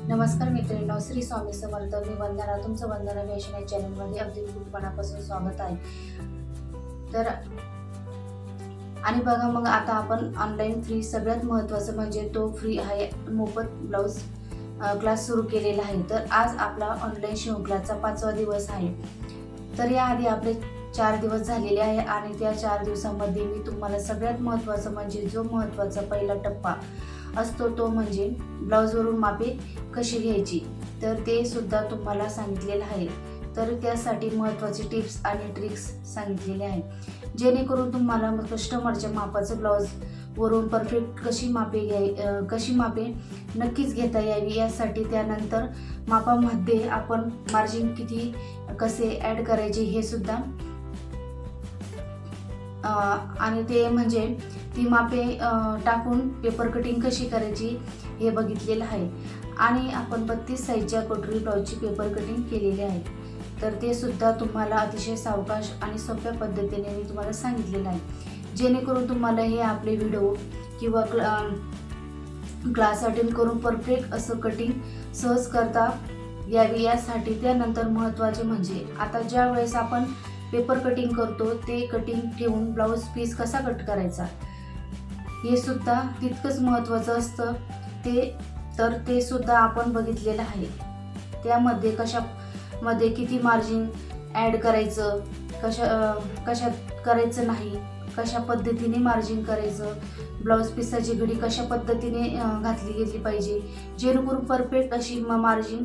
नमस्कार मित्रांनो, श्री स्वामी समर्थ. मी वंदना, तुमचं वंदना फॅशन या चॅनलमध्ये अगदी खूप स्वागत आहे. तर आणि बघा, मग आता आपण ऑनलाईन फ्री, सगळ्यात महत्त्वाचं म्हणजे तो फ्री आहे मोफत ब्लाऊज क्लास सुरू केलेला आहे. तर आज आपला ऑनलाईन शिवण क्लासचा 5वा दिवस आहे. तर याआधी आपले 4 दिवस झालेले आहे आणि त्या 4 दिवसामध्ये मी तुम्हाला सगळ्यात महत्त्वाचं म्हणजे जो महत्त्वाचा पहिला टप्पा असतो तो म्हणजे ब्लाऊजवरून मापे कशी घ्यायची, तर ते सुद्धा तुम्हाला सांगितलेलं आहे. तर त्यासाठी महत्त्वाचे टिप्स आणि ट्रिक्स सांगितलेले आहे, जेणेकरून तुम्हाला कस्टमरच्या मापाचं ब्लाऊज वरून परफेक्ट कशी मापे नक्कीच घेता यावी यासाठी. त्यानंतर मापामध्ये आपण मार्जिन कसे ॲड करायचे हे सुद्धा आणि ते म्हणजे ती मापे टाकून पेपर कटिंग कशी करायची हे बघितलेलं आहे. आणि आपण 32 साईजच्या कटोरी ब्लाऊजची पेपर कटिंग केलेली आहे. तर ते सुद्धा तुम्हाला अतिशय सावकाश आणि सोप्या पद्धतीने मी तुम्हाला सांगितलेलं आहे, जेणेकरून तुम्हाला हे आपले व्हिडिओ किंवा क्लास अटेंड करून परफेक्ट असं कटिंग सहज करता यावी यासाठी. त्यानंतर महत्त्वाचे म्हणजे आता ज्या वेळेस आपण पेपर कटिंग करतो ते कटिंग ठेवून ब्लाऊज पीस कसा कट करायचा हे सुद्धा तितकंच महत्त्वाचं असतं. ते सुद्धा आपण बघितलेलं आहे. त्यामध्ये कशामध्ये किती मार्जिन ॲड करायचं, कशात करायचं नाही, कशा पद्धतीने मार्जिन करायचं, ब्लाऊज पीसाची घडी कशा पद्धतीने घातली गेली पाहिजे, जेणेकरून परफेक्ट अशी मार्जिन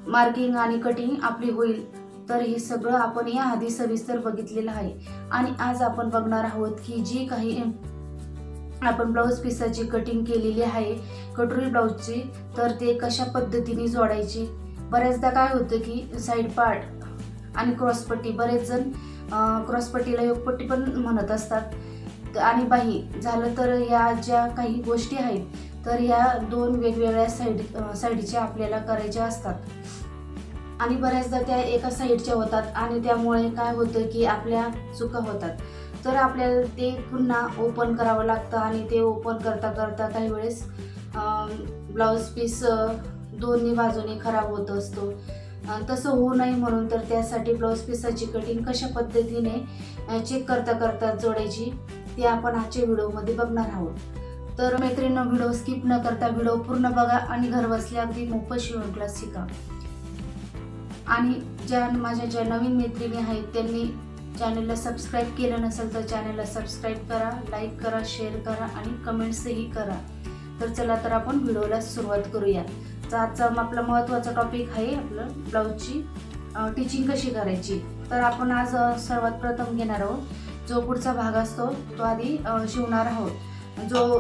मार्किंग आणि कटिंग आपली होईल. तर हे सगळं आपण याआधी सविस्तर बघितलेलं आहे. आणि आज आपण बघणार आहोत की जी काही आपण ब्लाऊज पीसाची कटिंग केलेली आहे कटोरी ब्लाऊजची, तर ते कशा पद्धतीने जोडायची. बऱ्याचदा काय होतं की साईड पार्ट आणि क्रॉसपट्टी, बरेच जण क्रॉसपट्टीला योगपट्टी पण म्हणत असतात, आणि बाही झालं. तर या ज्या काही गोष्टी आहेत तर या 2 वेगवेगळ्या साईडच्या आपल्याला करायच्या असतात आणि बऱ्याचदा त्या एका साईडच्या होतात आणि त्यामुळे काय होतं की आपल्या चुका होतात. तर आपल्याला ते पुन्हा ओपन करावं लागतं आणि ते ओपन करता करता काही वेळेस ब्लाऊज पीस दोन्ही बाजूने खराब होत असतो. तसं होऊ नये म्हणून तर त्यासाठी ब्लाऊज पीसाची कटिंग कशा पद्धतीने चेक करता करता जोडायची ते आपण आजच्या व्हिडिओमध्ये बघणार आहोत. तर मैत्रिणींनो, व्हिडिओ स्किप न करता व्हिडिओ पूर्ण बघा आणि घरबसल्या अगदी मोफत शिवण क्लास शिका. आणि माझ्या नवीन मैत्रिणी आहेत त्यांनी चॅनलला सबस्क्राईब केलं नसेल तर चॅनलला सबस्क्राईब करा, लाईक करा, शेअर करा आणि कमेंट्सही करा. तर चला, तर आपण व्हिडिओला सुरुवात करूया. तर आजचा आपला महत्त्वाचा टॉपिक आहे आपलं ब्लाऊजची टिचिंग कशी करायची. तर आपण आज सर्वात प्रथम घेणार आहोत जो पुढचा भाग असतो तो आधी शिवणार आहोत. जो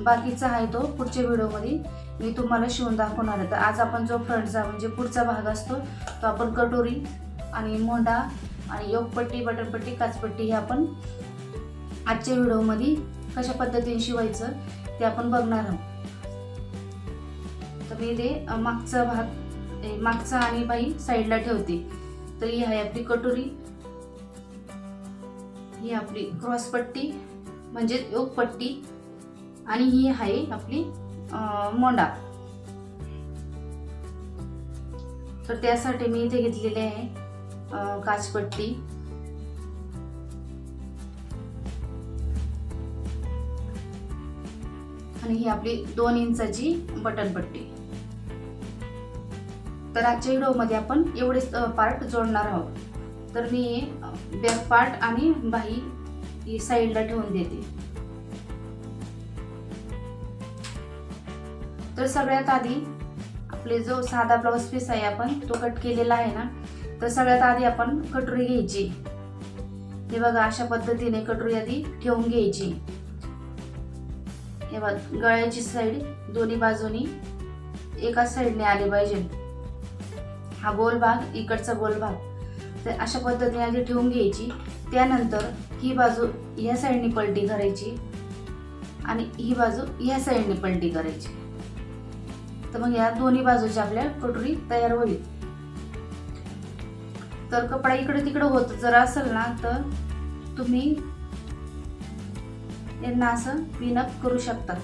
बाकीचा आहे तो पुढच्या व्हिडिओमध्ये मी तुम्हाला शिवून दाखवणार आहे. तर आज आपण जो फ्रंटचा म्हणजे पुढचा भाग असतो तो आपण कटोरी आणि मोंडा आणि योगपट्टी, बटनपट्टी, काचपट्टी हे आपण आजच्या व्हिडिओमध्ये कशा पद्धतीने शिवायचं ते आपण बघणार आहोत. तर मी ते मागचा आणि बाही साईडला ठेवते. तर ही आहे आपली कटोरी, ही आपली क्रॉसपट्टी म्हणजे योगपट्टी आणि ही आहे आपली मोंडा. तर त्यासाठी मी इथे घेतलेले आहे काचपट्टी आणि ही आपली 2 इंचाची बटनपट्टी. तर आजच्या व्हिडिओमध्ये आपण एवढेच पार्ट जोडणार आहोत. तर मी बॅक पार्ट आणि बाही ही साईडला ठेवून देते. तर सगळ्यात आधी आपले जो साधा ब्लाऊज पीस आहे आपण तो कट केलेला आहे ना, तर सगळ्यात आधी आपण कटोरी घ्यायची. हे बघा, अशा पद्धतीने कटोरी आधी ठेवून घ्यायची. हे बघ, गळ्याची साईड दोन्ही बाजूनी एकाच साईडने आली पाहिजे. हा गोल भाग, इकडचा गोल भाग, तर अशा पद्धतीने आधी ठेवून घ्यायची. त्यानंतर ही बाजू ह्या साईडने पलटी करायची आणि ही बाजू ह्या साईडने पलटी करायची. तर मग या दोन्ही बाजूच्या आपल्या कटोरी तयार होईल. तर कपडा इकडे तिकडे होत जर असेल ना तर तुम्ही यांना असं पिनअप करू शकता.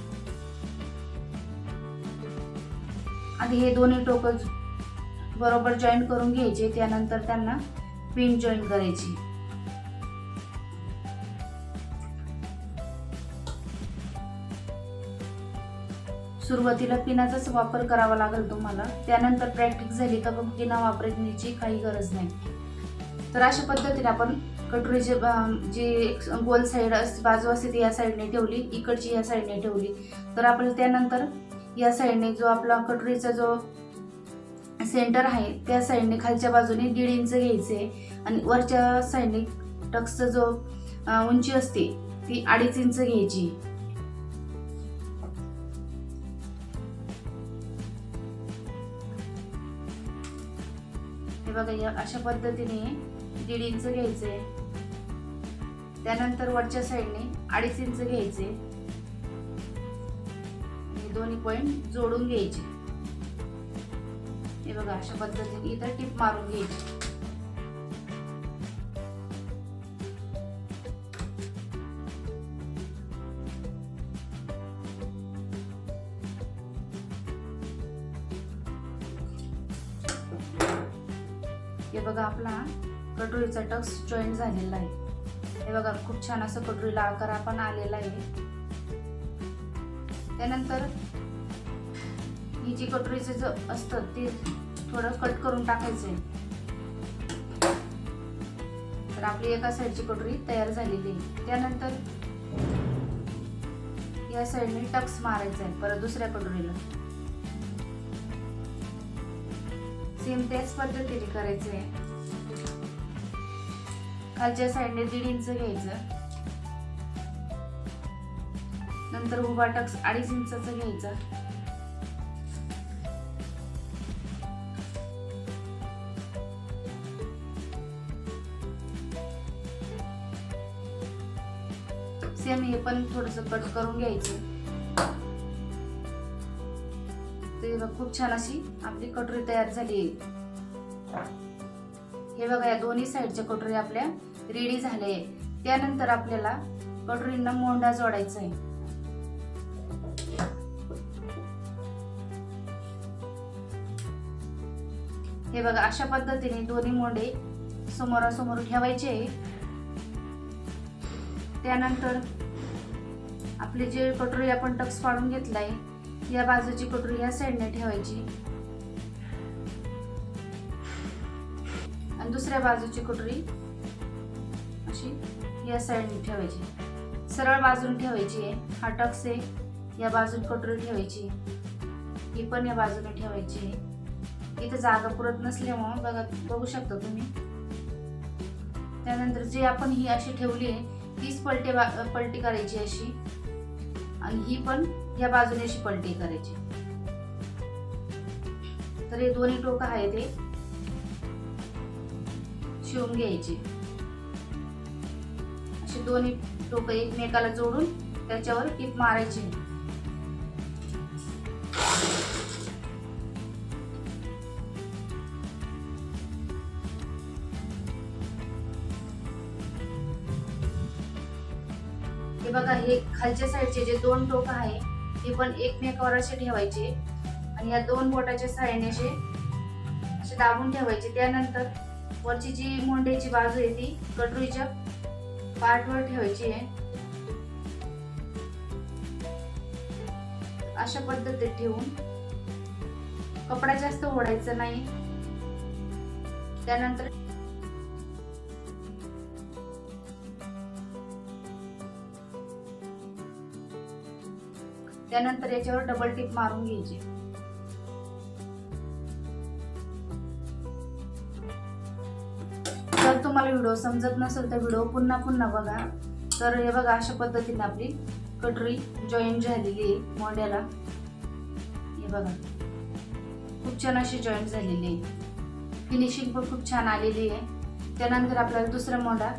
आधी हे दोन्ही टोकं बरोबर जॉईन करून घ्यायचे, त्यानंतर त्यांना पिन जॉईन करायची. सुरुवातीला पिनाचाच वापर करावा लागेल तुम्हाला, त्यानंतर प्रॅक्टिस झाली तर मग पिना वापरण्याची काही गरज नाही. तर अशा पद्धतीने आपण कटोरीचे जी गोल साईड बाजू असते ती या साईडने ठेवली, इकडची या साईडने ठेवली. तर आपल्याला त्यानंतर या साईडने जो आपला कटोरीचा जो सेंटर आहे त्या साईडने खालच्या बाजूने 1.5 इंच घ्यायचे आणि वरच्या साईडने टक्सचा जो उंची असते ती 2.5 इंच घ्यायची. हे बघा, या अशा पद्धतीने 1.5 इंच घ्यायचे. त्यानंतर वरच्या साईडने 2.5 इंच घ्यायचे. हे दोन्ही पॉइंट जोडून घ्यायचे. हे बघा, अशा पद्धतीने इथं टिप मारून घ्यायची. हे बघा, आपला कटोरीचा टक्स जॉईंट झालेला आहे. हे बघा, खूप छान असं कटोरीला आकार आपण आलेला आहे. त्यानंतर ही जी कटोरीचं जो असतं ते थोडं कट करून टाकायचंय. तर आपली एका साईडची कटोरी तयार झालेली आहे. त्यानंतर या साईडने टक्स मारायचा आहे परत दुसऱ्या कटोरीला. सेम त्याच पद्धतीने करायचं आहे. खालच्या साईडने 1.5 इंच घ्यायचं. नंतर उभा टक्स 2.5 इंचाचा घ्यायचा. सेम हे पण थोडस कट करून घ्यायचं. ते खूप छान अशी आपली कटोरी तयार झाली आहे. हे बघा, या दोन्ही साईडच्या कटोरी आपल्या रेडी झाल्या आहे. त्यानंतर आपल्याला कटोरींना मोंडा जोडायचा आहे. हे बघा, अशा पद्धतीने दोन्ही मोंडे समोरासमोर ठेवायचे. त्यानंतर आपले जे कटोरी आपण टक्स पाडून घेतलाय या बाजूची कटोरी या साईडने ठेवायची आणि दुसऱ्या बाजूची कटोरी अशी या साईडने ठेवायची. सरळ बाजूने ठेवायची आहे. हा टक्स आहे, या बाजूने कटोरी ठेवायची, ही पण या बाजूने ठेवायची आहे. इथं जागा पुरत नसल्यामुळे बघा, बघू शकता तुम्ही. त्यानंतर जे आपण ही अशी ठेवली आहे तीच पलटी करायची अशी, आणि ही पण या बाजूने अशी पलटी करायची. तर हे दोन्ही टोकं आहे ते शिवून घ्यायचे. अशी दोन्ही टोकं एकमेकाला जोडून त्याच्यावर टिप मारायची. हे बघा, हे खालच्या साईडचे जे 2 टोकं आहे ते पण एकमेकावर असे ठेवायचे आणि या 2 बोटाच्या साहाय्याने असे दाबून ठेवायचे. त्यानंतर वरची जी मोंड्याची बाजू आहे ती कटोरीच्या पार्टवर ठेवायची आहे. अशा पद्धतीने ठेवून कपडा जास्त ओढायचा नाही. त्यानंतर याच्यावर डबल टिप मारून घ्यायची. जर तुम्हाला व्हिडिओ समजत नसेल तर व्हिडिओ पुन्हा पुन्हा बघा. तर हे बघा, अशा पद्धतीने आपली कटोरी जॉईंट झालेली आहे मोंड्याला. हे बघा, खूप छान अशी जॉईंट झालेली आहे. फिनिशिंग पण खूप छान आलेली आहे. त्यानंतर आपल्याला दुसरा मोंडा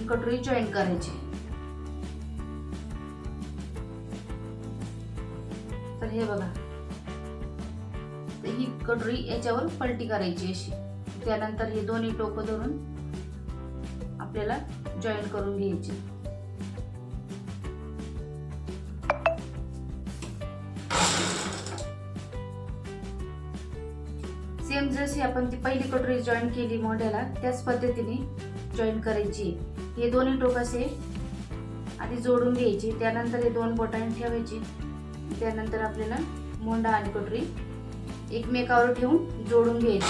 कटोरी जॉईंट करायची. तर हे बघा, ही कटोरी याच्यावर पलटी करायची अशी. त्यानंतर हे दोन्ही टोकं धरून आपल्याला जॉईंट करून घ्यायची. जशी आपण ती पहिली कटोरी जॉईन केली मोंढ्याला त्याच पद्धतीने जॉईन करायची. हे दोन्ही टोक असे आधी जोडून घ्यायचे, त्यानंतर हे 2 बोटांनी ठेवायची. त्यानंतर आपल्याला मोंढा आणि कटोरी एकमेकावर ठेवून जोडून घ्यायची.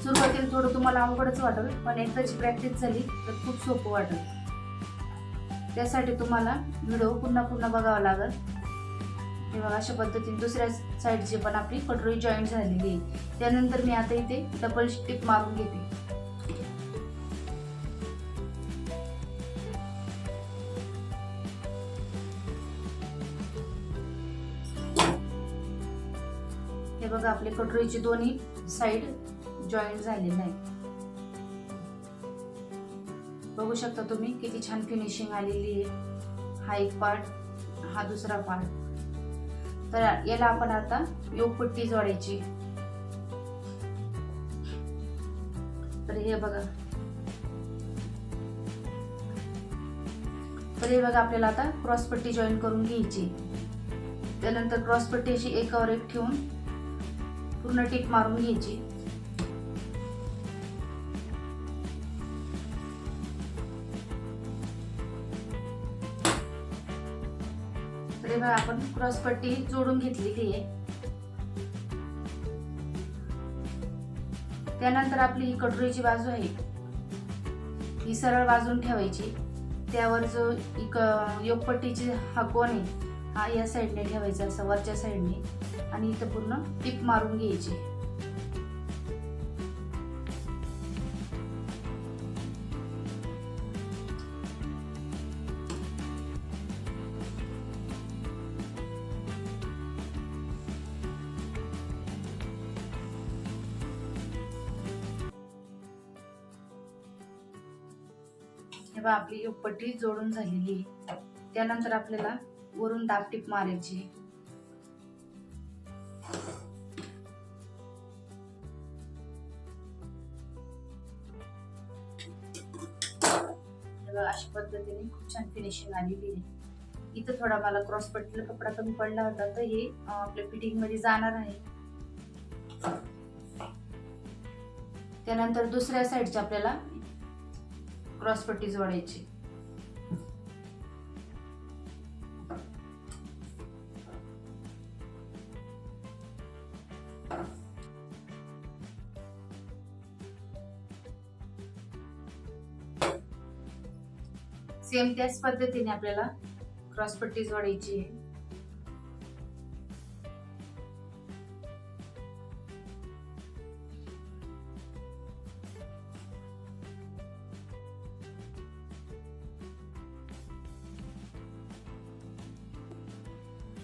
सुरुवातीला थोडं तुम्हाला अवघडच वाटेल, पण एकदाची प्रॅक्टिस झाली तर खूप सोपं वाटेल. त्यासाठी तुम्हाला व्हिडिओ पुन्हा पुन्हा बघावा लागेल. हे बघा अशा पद्धतीने दुसऱ्या साईडची पण आपली कटोरी जॉईंट झालेली आहे. त्यानंतर मी आता इथे डबल टिप मारून घेते. हे बघा आपली कटोरीची दोन्ही साईड जॉईंट झालेलं आहे. बघू शकता तुम्ही किती छान फिनिशिंग आलेली आहे. हा एक पार्ट, हा दुसरा पार्ट. तर याला आपण आता योगपट्टी जोडायची. तर हे बघा आपल्याला आता क्रॉसपट्टी जॉईन करून घ्यायची. त्यानंतर क्रॉसपट्टी अशी एकावर एक ठेवून पूर्ण टिप मारून घ्यायची. तर आपण क्रॉसपट्टी जोडून घेतलेली आहे. त्यानंतर आपली ही कटोरीची बाजू आहे ही सरळ बाजून ठेवायची. त्यावर जो योगपट्टीची हा कोण आहे हा या साईडने ठेवायचा, असं वरच्या साईडने, आणि इथं पूर्ण टिप मारून घ्यायची. तेव्हा आपली योगपट्टी जोडून झालेली आहे. त्यानंतर आपल्याला वरून दाब टिप मारायची. अशा पद्धतीने खूप छान फिनिशिंग आलेली आहे. इथं थोडा मला क्रॉसपट्टीला कपडा कमी पडला होता, तर हे आपल्या फिटिंग मध्ये जाणार आहे. त्यानंतर दुसऱ्या साईडची आपल्याला क्रॉसपट्टी जोडायची. सेम त्याच पद्धतीने आपल्याला क्रॉसपट्टी जोडायची आहे.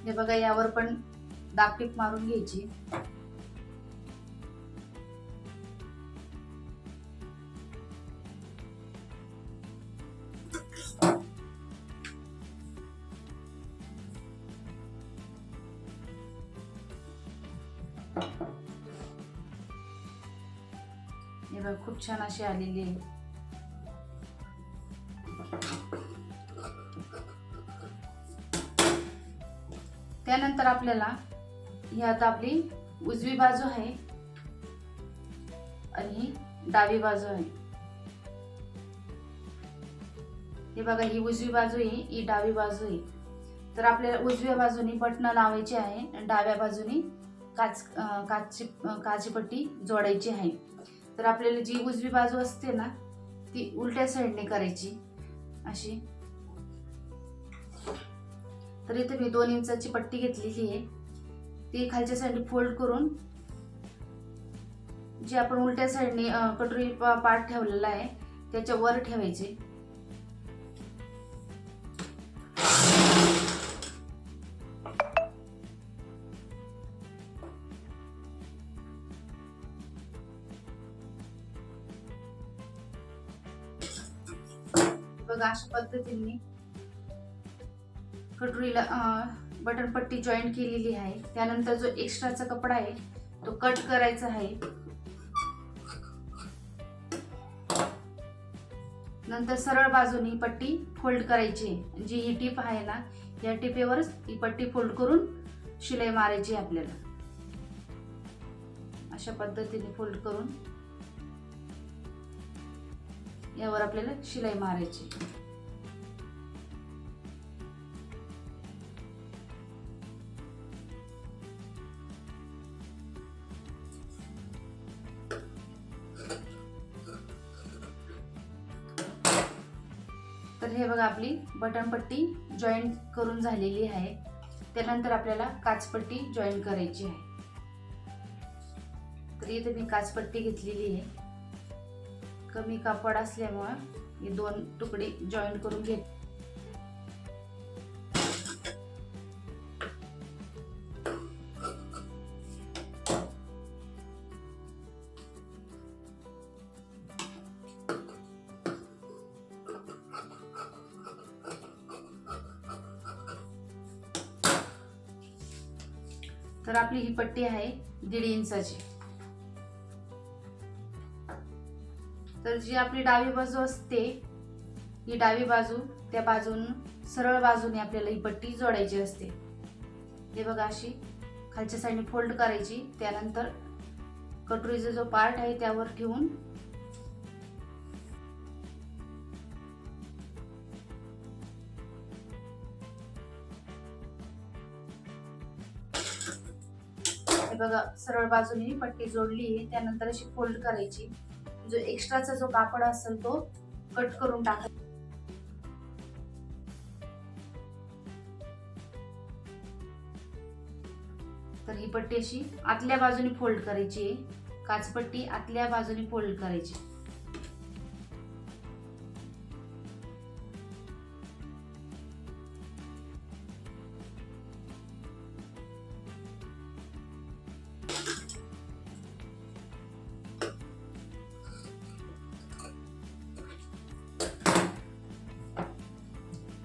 हे बघा यावर पण दाब टिप मारून घ्यायची. हे बघा खूप छान अशी आलेली आहे. त्यानंतर आपल्याला ही आता आपली उजवी बाजू आहे आणि ही डावी बाजू आहे. हे बघा ही उजवी बाजू आहे, ही डावी बाजू आहे. तर आपल्याला उजव्या बाजूनी बटन लावायची आहे, डाव्या बाजूनी काची पट्टी जोडायची आहे. तर आपल्याला जी उजवी बाजू असते ना ती उलट्या साईडने करायची अशी. तर इथे मी 2 इंचाची पट्टी घेतलेली आहे, ती खालच्या साईडने फोल्ड करून जी आपण उलट्या साईडने कटोरी पार्ट ठेवलेला आहे त्याच्या वर ठेवायची. बघा अशा पद्धतीने कटोरीला बटन पट्टी जॉईंट केलेली आहे. त्यानंतर जो एक्स्ट्राचा कपडा आहे तो कट करायचा आहे. नंतर सरळ बाजूनी पट्टी फोल्ड करायची. जी ही टीप आहे ना, या टिपेवरच ही पट्टी फोल्ड करून शिलाई मारायची आपल्याला. अशा पद्धतीने फोल्ड करून यावर आपल्याला शिलाई मारायची. तर हे बघा आपली बटन पट्टी जॉईंट करून झालेली आहे. त्यानंतर आपल्याला काचपट्टी जॉईन करायची आहे. तर इथे मी काचपट्टी घेतलेली आहे. कमी कापड असल्यामुळे हे 2 तुकडे जॉईन करून घेत. तर आपली ही पट्टी आहे 1.5 इंचाची. तर जी आपली डावी बाजू असते, ही डावी बाजू त्या बाजून सरळ बाजूने आपल्याला ही पट्टी जोडायची असते. हे बघा अशी खालच्या साईडने फोल्ड करायची. त्यानंतर कटोरीचा जो पार्ट आहे त्यावर ठेवून हे बघा सरळ बाजूने पट्टी जोडली आहे. त्यानंतर अशी फोल्ड करायची. जो एक्स्ट्राचा जो कापड असेल तो कट करून टाकायचा. तर ही पट्टी अशी आतल्या बाजूने फोल्ड करायची आहे. काचपट्टी आतल्या बाजूने फोल्ड करायची.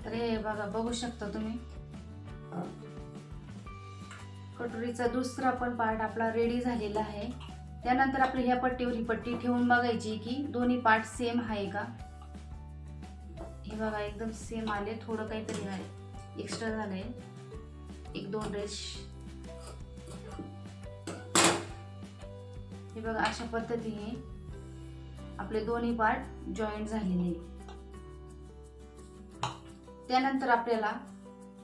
तर हे बघा बघू शकता तुम्ही कटोरीचा दुसरा पण पार्ट आपला रेडी झालेला आहे. त्यानंतर आपल्या ह्या पट्टीवर ही पट्टी ठेवून बघायची की दोन्ही पार्ट सेम आहे का. हे बघा एकदम सेम आले. थोडं काहीतरी आहे एक्स्ट्रा झालंय, 1-2 रेष. हे बघा अशा पद्धतीने आपले दोन्ही पार्ट जॉईंट झालेले. त्यानंतर आपल्याला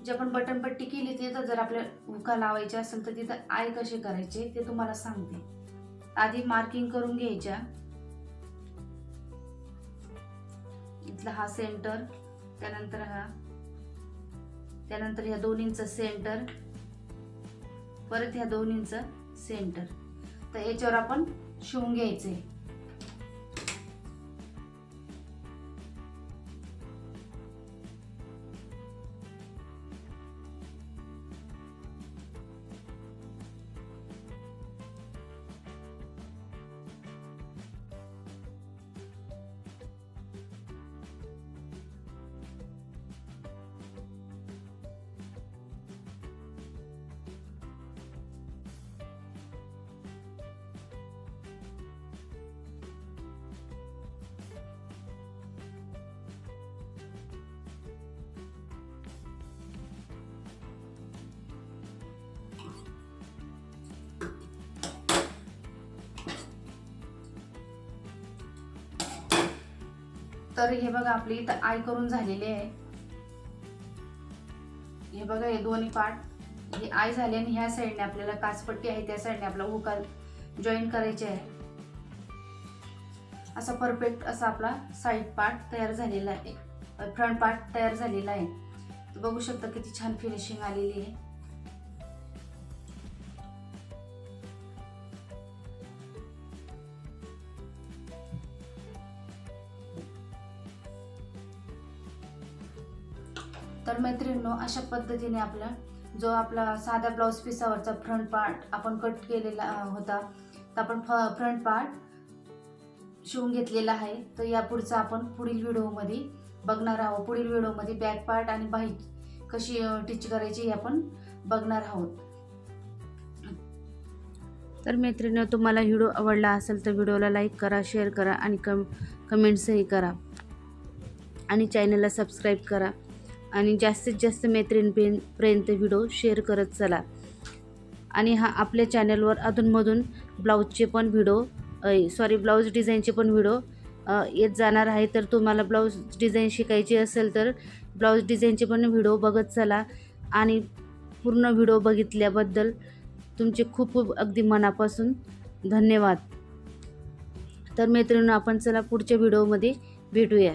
जे आपण बटन पट्टी केली तिथं जर आपल्याला हुका लावायची असेल तर तिथं आय कसे करायचे ते तुम्हाला सांगते. आधी मार्किंग करून घ्यायच्या. इथला हा सेंटर, त्यानंतर हा, त्यानंतर ह्या 2 इंच सेंटर, परत ह्या 2 इंच सेंटर. तर याच्यावर आपण शिवून घ्यायचंय. तर हे बघा आपली इथं आय करून झालेले आहे. हे बघा हे दोन्ही पार्ट हे आय झाले आणि ह्या साईडने आपल्याला काचपट्टी आहे त्या साईडने आपला हुका जॉईन करायचे आहे. असा परफेक्ट असा आपला साईड पार्ट तयार झालेला आहे, फ्रंट पार्ट तयार झालेला आहे. तर बघू शकता किती छान फिनिशिंग आलेली आहे. तर मैत्रिणींनो अशा पद्धतीने आपला जो आपला साधा ब्लाऊज पिसावरचा फ्रंट पार्ट आपण कट केलेला होता तर आपण फ्रंट पार्ट शिवून घेतलेला आहे. तर या पुढचा आपण पुढील व्हिडिओमध्ये बघणार आहोत. पुढील व्हिडिओमध्ये बॅक पार्ट आणि बाही कशी टिच करायची हे आपण बघणार आहोत. तर मैत्रिणींनो तुम्हाला व्हिडिओ आवडला असेल तर व्हिडिओला लाईक करा, शेअर करा आणि कमेंट्सही करा. आणि चॅनलला सबस्क्राईब करा आणि जास्तीत जास्त मैत्रिणींपर्यंत व्हिडिओ शेअर करत चला. आणि आपल्या चॅनलवर अधूनमधून ब्लाऊजचे पण ब्लाऊज डिझाईनचे पण व्हिडिओ येत जाणार आहे. तर तुम्हाला ब्लाऊज डिझाईन शिकायची असेल तर ब्लाऊज डिझाईनचे पण व्हिडिओ बघत चला. आणि पूर्ण व्हिडिओ बघितल्याबद्दल तुमचे खूप खूप अगदी मनापासून धन्यवाद. तर मैत्रिणींनो, आपण चला पुढच्या व्हिडिओमध्ये भेटूया.